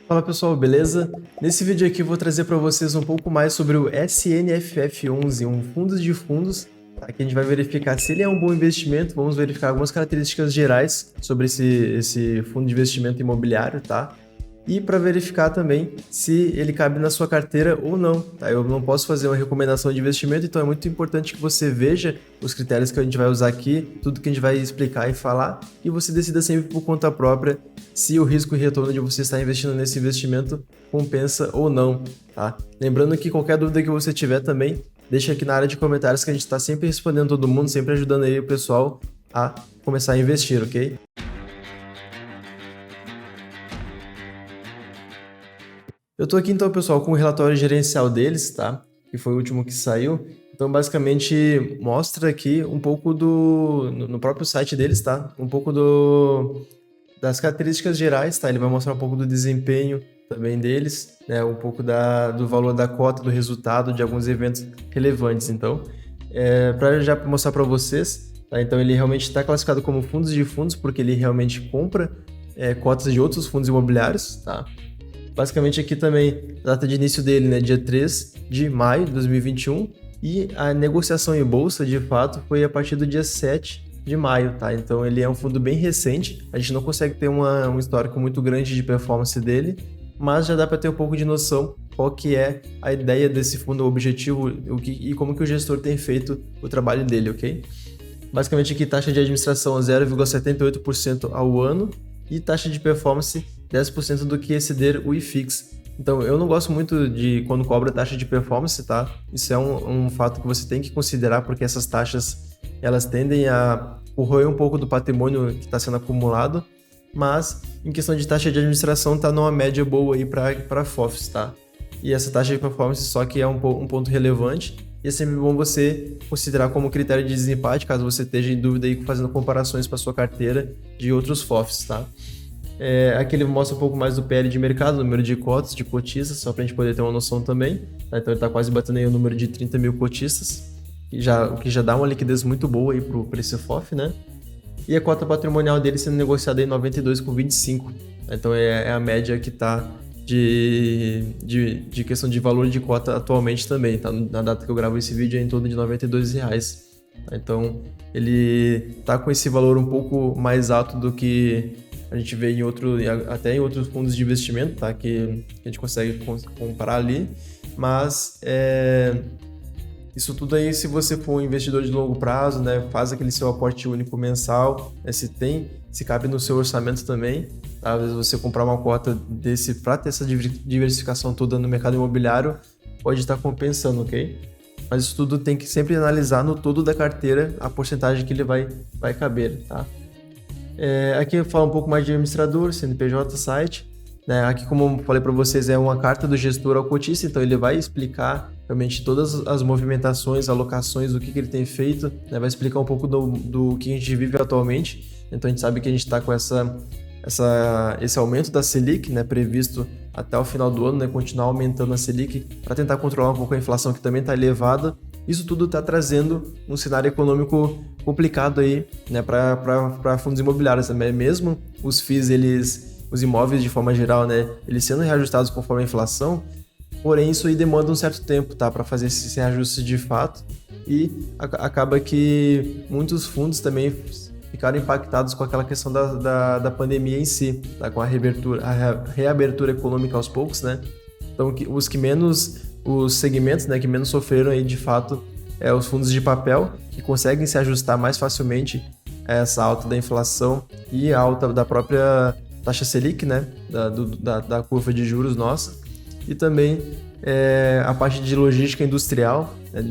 Fala pessoal, beleza? Nesse vídeo aqui eu vou trazer para vocês um pouco mais sobre o SNFF11, um fundos de fundos, tá? Que a gente vai verificar se ele é um bom investimento, vamos verificar algumas características gerais sobre esse fundo de investimento imobiliário, tá? E para verificar também se ele cabe na sua carteira ou não, tá? Eu não posso fazer uma recomendação de investimento, então é muito importante que você veja os critérios que a gente vai usar aqui, tudo que a gente vai explicar e falar, e você decida sempre por conta própria se o risco e retorno de você estar investindo nesse investimento compensa ou não, tá? Lembrando que qualquer dúvida que você tiver também, deixa aqui na área de comentários que a gente está sempre respondendo todo mundo, sempre ajudando aí o pessoal a começar a investir, ok? Eu tô aqui então, pessoal, com o relatório gerencial deles, tá? Que foi o último que saiu. Então, basicamente, mostra aqui um pouco no próprio site deles, tá? Um pouco das características gerais, tá? Ele vai mostrar um pouco do desempenho também deles, né? Um pouco do valor da cota, do resultado de alguns eventos relevantes. Então, para já mostrar para vocês, tá? Então, ele realmente está classificado como fundos de fundos, porque ele realmente compra cotas de outros fundos imobiliários, tá? Basicamente aqui também, a data de início dele, né, dia 3 de maio de 2021, e a negociação em bolsa, de fato, foi a partir do dia 7 de maio, tá? Então ele é um fundo bem recente, a gente não consegue ter um histórico muito grande de performance dele, mas já dá para ter um pouco de noção qual que é a ideia desse fundo, o objetivo e como que o gestor tem feito o trabalho dele, ok? Basicamente aqui taxa de administração 0,78% ao ano e taxa de performance 10% do que exceder o IFIX. Então, eu não gosto muito de quando cobra taxa de performance, tá? Isso é um fato que você tem que considerar, porque essas taxas, elas tendem a corroer um pouco do patrimônio que está sendo acumulado, mas em questão de taxa de administração, está numa média boa aí para FOFs, tá? E essa taxa de performance só que é um ponto relevante, e é sempre bom você considerar como critério de desempate, caso você esteja em dúvida aí fazendo comparações para sua carteira de outros FOFs, tá? Aqui ele mostra um pouco mais do PL de mercado, o número de cotas, de cotistas, só para a gente poder ter uma noção também. Tá? Então ele está quase batendo aí o número de 30 mil cotistas, o que já dá uma liquidez muito boa para esse FOF, né? E a cota patrimonial dele sendo negociada em 92,25. Então é a média que está de questão de valor de cota atualmente também. Tá? Na data que eu gravo esse vídeo é em torno de R$92. Tá? Então ele está com esse valor um pouco mais alto do que a gente vê até em outros fundos de investimento, tá? Que a gente consegue comparar ali, mas isso tudo aí, se você for um investidor de longo prazo, né, faz aquele seu aporte único mensal, né, se cabe no seu orçamento também, tá? Às vezes você comprar uma cota desse para ter essa diversificação toda no mercado imobiliário, pode estar compensando, ok? Mas isso tudo tem que sempre analisar no todo da carteira a porcentagem que ele vai caber, tá? Aqui eu falo um pouco mais de administrador, CNPJ, site. Né? Aqui, como eu falei para vocês, é uma carta do gestor ao cotista, então ele vai explicar realmente todas as movimentações, alocações, o que ele tem feito, né? Vai explicar um pouco do que a gente vive atualmente. Então a gente sabe que a gente está com esse aumento da Selic, né, previsto até o final do ano, né, continuar aumentando a Selic para tentar controlar um pouco a inflação, que também está elevada. Isso tudo está trazendo um cenário econômico complicado aí, né, para fundos imobiliários também. Mesmo os FIIs, os imóveis de forma geral, né, eles sendo reajustados conforme a inflação, porém isso aí demanda um certo tempo, tá, para fazer esse reajuste de fato, e acaba que muitos fundos também ficaram impactados com aquela questão da pandemia em si, tá, com a reabertura econômica aos poucos, né. Então os segmentos, né, que menos sofreram aí de fato os fundos de papel, que conseguem se ajustar mais facilmente a essa alta da inflação e a alta da própria taxa Selic, né, da curva de juros nossa, e também a parte de logística industrial, né,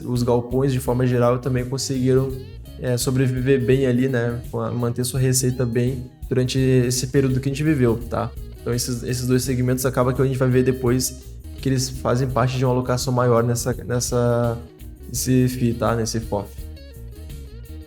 os galpões de forma geral também conseguiram sobreviver bem ali, né, manter sua receita bem durante esse período que a gente viveu, tá? Então esses dois segmentos acaba que a gente vai ver depois que eles fazem parte de uma alocação maior nesse FII, tá? Nesse FOF.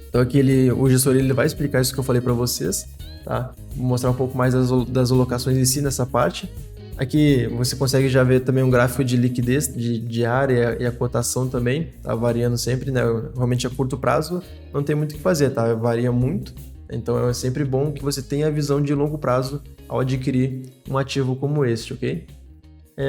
Então aqui o gestor ele vai explicar isso que eu falei para vocês, tá? Vou mostrar um pouco mais das alocações em si nessa parte. Aqui você consegue já ver também um gráfico de liquidez diária e a cotação também, tá variando sempre, né? Realmente a curto prazo não tem muito o que fazer, tá? Varia muito, então é sempre bom que você tenha a visão de longo prazo ao adquirir um ativo como este, ok?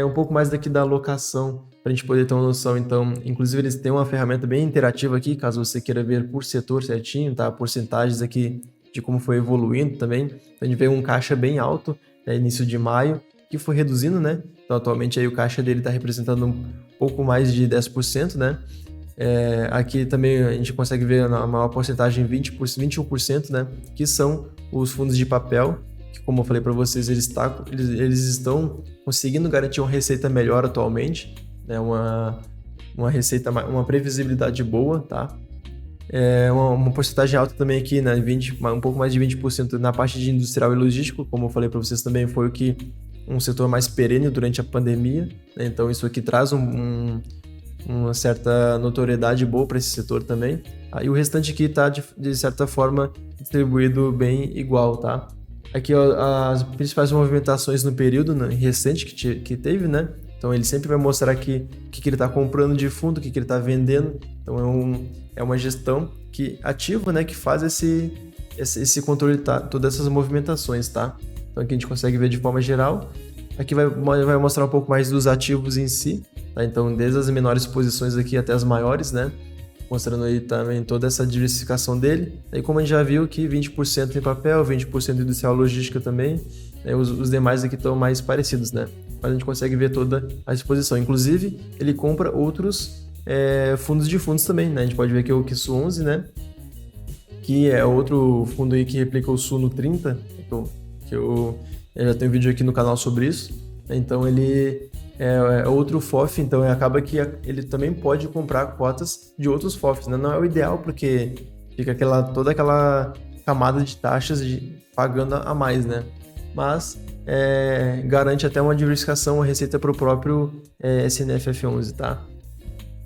Um pouco mais daqui da alocação, para a gente poder ter uma noção. Então, inclusive eles têm uma ferramenta bem interativa aqui, caso você queira ver por setor certinho, tá? Porcentagens aqui de como foi evoluindo também. Então, a gente vê um caixa bem alto, início de maio, que foi reduzindo, né? Então, atualmente aí o caixa dele está representando um pouco mais de 10%, né? Aqui também a gente consegue ver a maior porcentagem, 21%, né? Que são os fundos de papel, que, como eu falei para vocês, eles estão conseguindo garantir uma receita melhor atualmente, né? Uma receita, uma previsibilidade boa, tá? Uma porcentagem alta também aqui, né? Um pouco mais de 20% na parte de industrial e logístico, como eu falei para vocês também, foi um setor mais perene durante a pandemia, né? Então isso aqui traz uma certa notoriedade boa para esse setor também. Aí o restante aqui está, de certa forma, distribuído bem igual, tá? Aqui ó, as principais movimentações no período recente que teve, né? Então ele sempre vai mostrar aqui o que ele está comprando de fundo, o que ele está vendendo. Então é uma gestão ativa, né? Que faz esse controle, tá? Todas essas movimentações, tá? Então aqui a gente consegue ver de forma geral. Aqui vai mostrar um pouco mais dos ativos em si, tá? Então desde as menores posições aqui até as maiores, né? Mostrando aí também toda essa diversificação dele. Aí como a gente já viu aqui, 20% em papel, 20% em industrial logística também, né? Os demais aqui estão mais parecidos, né? Mas a gente consegue ver toda a exposição. Inclusive, ele compra outros fundos de fundos também, né? A gente pode ver aqui o QSU11, né? Que é outro fundo aí que replica o Suno 30, que eu já tenho um vídeo aqui no canal sobre isso. Então ele é outro FOF, então acaba que ele também pode comprar cotas de outros FOFs, né? Não é o ideal porque fica toda aquela camada de taxas pagando a mais, né? Mas garante até uma diversificação, uma receita para o próprio SNFF11, tá?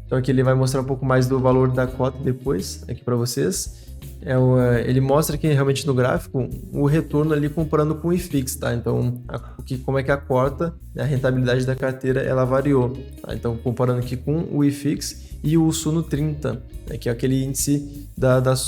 Então aqui ele vai mostrar um pouco mais do valor da cota depois, aqui para vocês. Ele mostra aqui realmente no gráfico o retorno ali comparando com o IFIX, tá? Então, como é que a cota, né, a rentabilidade da carteira, ela variou, tá? Então, comparando aqui com o IFIX e o Suno 30, né, que é aquele índice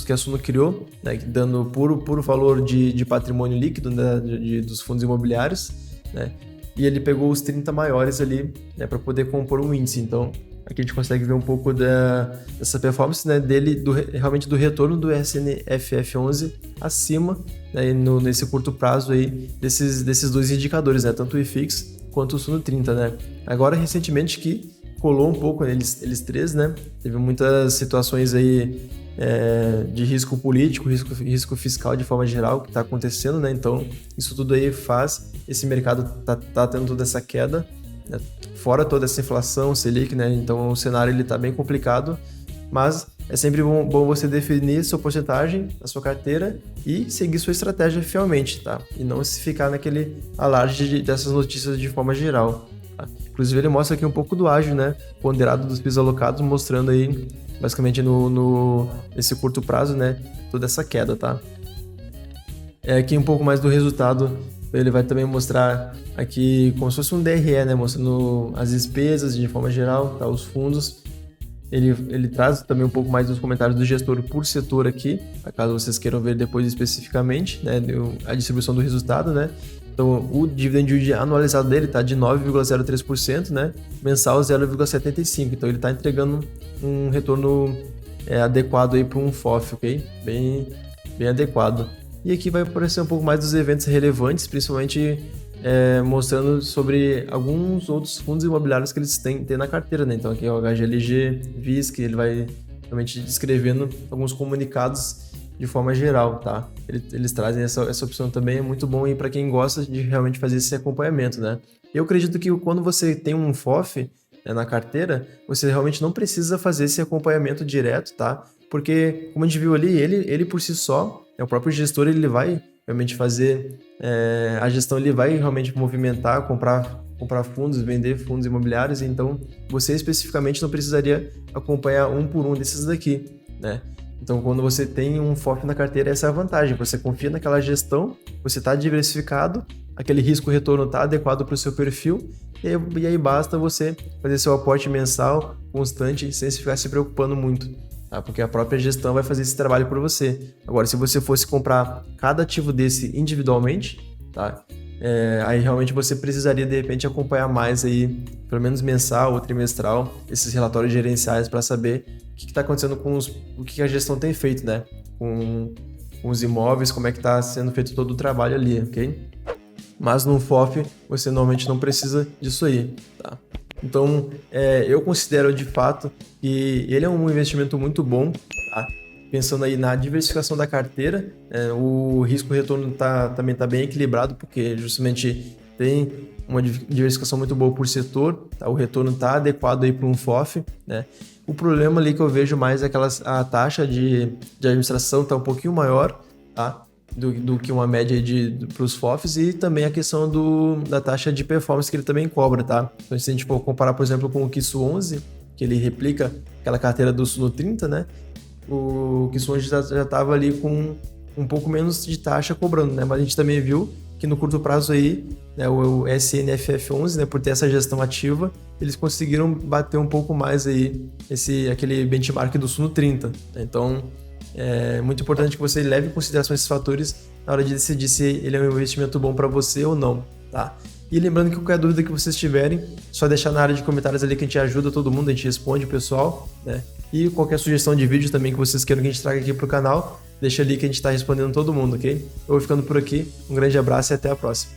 que a Suno criou, né, dando puro valor de patrimônio líquido, né, dos fundos imobiliários, né? E ele pegou os 30 maiores ali, né, para poder compor um índice. Então, aqui a gente consegue ver um pouco dessa performance, né, dele, realmente do retorno do SNFF11 acima, né, nesse curto prazo aí, desses dois indicadores, né, tanto o IFIX quanto o Suno 30, né. Agora, recentemente, que colou um pouco eles três, né, teve muitas situações aí de risco político, risco fiscal de forma geral que está acontecendo, né, então isso tudo aí faz esse mercado tá tendo toda essa queda, né? Fora toda essa inflação, Selic, né? Então o cenário ele tá bem complicado, mas é sempre bom você definir sua porcentagem na sua carteira e seguir sua estratégia fielmente, tá? E não se ficar naquele alarde dessas notícias de forma geral, tá? Inclusive ele mostra aqui um pouco do ágio, né? Ponderado dos PIS alocados, mostrando aí basicamente nesse curto prazo, né? Toda essa queda, tá? Aqui um pouco mais do resultado. Ele vai também mostrar aqui como se fosse um DRE, né? Mostrando as despesas de forma geral, tá? Os fundos. Ele traz também um pouco mais dos comentários do gestor por setor aqui, caso vocês queiram ver depois especificamente, né? A distribuição do resultado, né? Então, o dividend yield anualizado dele está de 9,03%, né? Mensal 0,75%. Então, ele está entregando um retorno adequado aí para um FOF, ok? Bem adequado. E aqui vai aparecer um pouco mais dos eventos relevantes, principalmente mostrando sobre alguns outros fundos imobiliários que eles têm na carteira, né? Então aqui é o HGLG, VISC, ele vai realmente descrevendo alguns comunicados de forma geral, tá? Eles trazem essa opção também, é muito bom para quem gosta de realmente fazer esse acompanhamento, né? Eu acredito que quando você tem um FOF na carteira, você realmente não precisa fazer esse acompanhamento direto, tá? Porque, como a gente viu ali, ele por si só, o próprio gestor, ele vai realmente fazer a gestão, ele vai realmente movimentar, comprar fundos, vender fundos imobiliários, então você especificamente não precisaria acompanhar um por um desses daqui, né? Então, quando você tem um FOF na carteira, essa é a vantagem, você confia naquela gestão, você está diversificado, aquele risco-retorno está adequado para o seu perfil, e aí basta você fazer seu aporte mensal, constante, sem ficar se preocupando muito. Tá? Porque a própria gestão vai fazer esse trabalho por você. Agora, se você fosse comprar cada ativo desse individualmente, tá? aí realmente você precisaria de repente acompanhar mais aí, pelo menos mensal ou trimestral, esses relatórios gerenciais para saber o que está acontecendo o que a gestão tem feito, né? Com os imóveis, como é que está sendo feito todo o trabalho ali, ok? Mas no FOF você normalmente não precisa disso aí, tá? Então, eu considero de fato que ele é um investimento muito bom, tá? Pensando aí na diversificação da carteira, o risco-retorno também está bem equilibrado, porque justamente tem uma diversificação muito boa por setor, tá? O retorno está adequado aí para um FOF, né? O problema ali que eu vejo mais é a taxa de administração está um pouquinho maior, tá? Do que uma média para os FOFs, e também a questão da taxa de performance que ele também cobra, tá? Então, se a gente for comparar, por exemplo, com o Kisu 11, que ele replica aquela carteira do Suno 30, né? O Kisu 11 já estava ali com um pouco menos de taxa cobrando, né? Mas a gente também viu que no curto prazo aí, né, o SNFF11, né, por ter essa gestão ativa, eles conseguiram bater um pouco mais aí aquele benchmark do Suno 30. Então, é muito importante que você leve em consideração esses fatores na hora de decidir se ele é um investimento bom para você ou não, tá? E lembrando que qualquer dúvida que vocês tiverem, só deixar na área de comentários ali que a gente ajuda todo mundo, a gente responde o pessoal, né? E qualquer sugestão de vídeo também que vocês queiram que a gente traga aqui pro canal, deixa ali que a gente está respondendo todo mundo, ok? Eu vou ficando por aqui, um grande abraço e até a próxima.